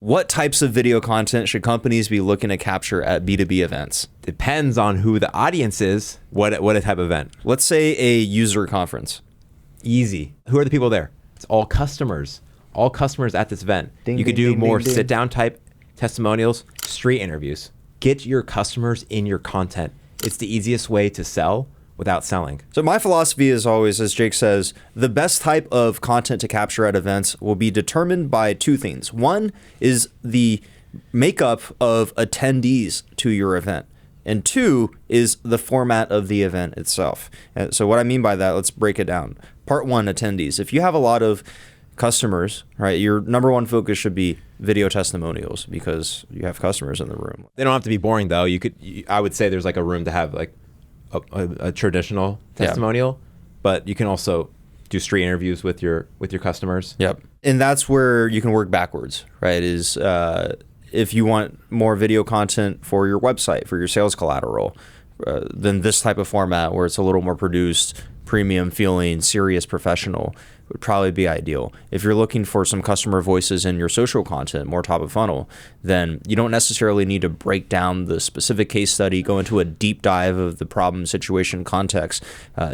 What types of video content should companies be looking to capture at B2B events? Depends on who the audience is, what a type of event. Let's say a user conference. Easy. Who are the people there? It's all customers. All customers at this event. You could do more sit-down type testimonials, street interviews. Get your customers in your content. It's the easiest way to sell without selling. So my philosophy is always, as Jake says, the best type of content to capture at events will be determined by two things. One is the makeup of attendees to your event. And two is the format of the event itself. And so what I mean by that, let's break it down. Part one, attendees. If you have a lot of customers, right, your number one focus should be video testimonials because you have customers in the room. They don't have to be boring though. I would say there's like a room to have like a traditional testimonial, but you can also do street interviews with your customers. Yep. And that's where you can work backwards, right? Is if you want more video content for your website, for your sales collateral, then this type of format where it's a little more produced, premium feeling, serious, professional would probably be ideal. If you're looking for some customer voices in your social content, more top of funnel, then you don't necessarily need to break down the specific case study, go into a deep dive of the problem, situation, context.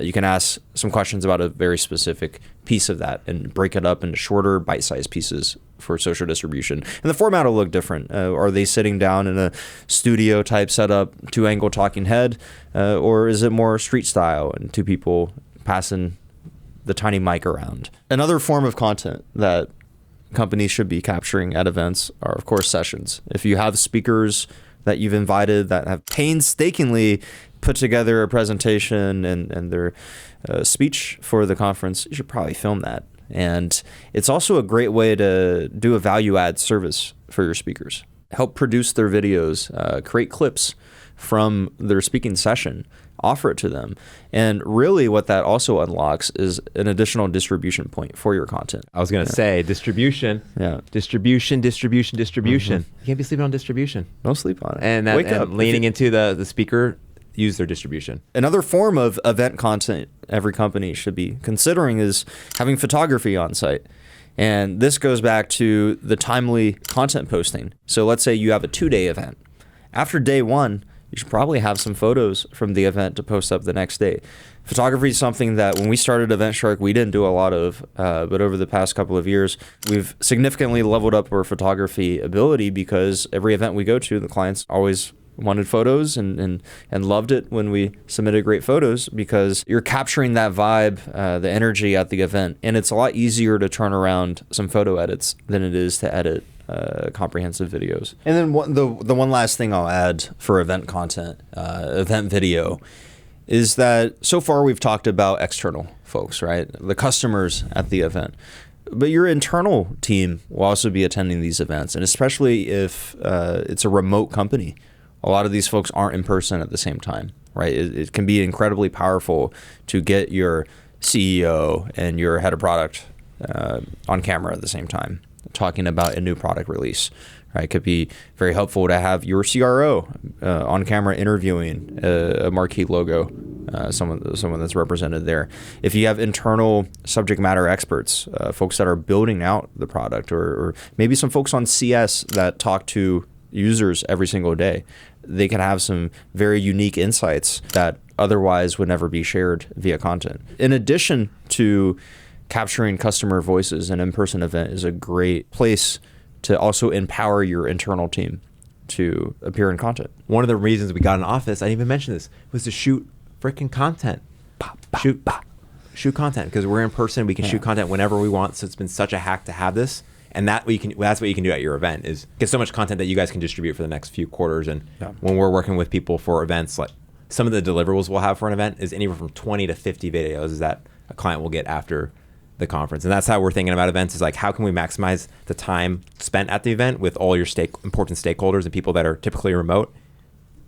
You can ask some questions about a very specific piece of that and break it up into shorter bite-sized pieces for social distribution. And the format will look different. Are they sitting down in a studio type setup, two-angle talking head, or is it more street style and two people passing the tiny mic around? Another form of content that companies should be capturing at events are, of course, sessions. If you have speakers that you've invited that have painstakingly put together a presentation and their speech for the conference, you should probably film that. And it's also a great way to do a value add service for your speakers. Help produce their videos, create clips from their speaking session, offer it to them. And really what that also unlocks is an additional distribution point for your content. I was going to say distribution. Yeah. Distribution. You can't be sleeping on distribution. Don't sleep on it. And leaning into the speaker, use their distribution. Another form of event content every company should be considering is having photography on site. And this goes back to the timely content posting. So let's say you have a 2-day event. After day one, you should probably have some photos from the event to post up the next day. Photography is something that when we started Event Shark, we didn't do a lot of, but over the past couple of years, we've significantly leveled up our photography ability because every event we go to, the clients always wanted photos and loved it when we submitted great photos because you're capturing that vibe, the energy at the event. And it's a lot easier to turn around some photo edits than it is to edit comprehensive videos. And then the one last thing I'll add for event content, event video, is that so far we've talked about external folks, right? The customers at the event. But your internal team will also be attending these events, and especially if it's a remote company. A lot of these folks aren't in person at the same time, right? It can be incredibly powerful to get your CEO and your head of product on camera at the same time, talking about a new product release, right? It could be very helpful to have your CRO on camera interviewing a marquee logo, someone that's represented there. If you have internal subject matter experts, folks that are building out the product, or maybe some folks on CS that talk to users every single day, they can have some very unique insights that otherwise would never be shared via content. In addition to capturing customer voices, an in-person event is a great place to also empower your internal team to appear in content. One of the reasons we got an office, I didn't even mention this, was to shoot freaking content. Shoot content, because we're in person, we can shoot content whenever we want, so it's been such a hack to have this. And that's what you can do at your event, is get so much content that you guys can distribute for the next few quarters. And when we're working with people for events, like some of the deliverables we'll have for an event is anywhere from 20 to 50 videos that a client will get after the conference. And that's how we're thinking about events, is like, how can we maximize the time spent at the event with all your important stakeholders and people that are typically remote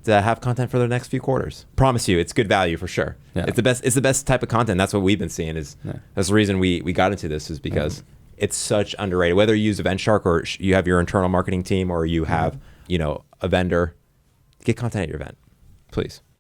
to have content for the next few quarters. Promise you, it's good value for sure. Yeah. It's the best type of content. That's what we've been seeing. That's the reason we got into this, is because it's such underrated. Whether you use Event Shark or you have your internal marketing team or you have, a vendor, get content at your event, please.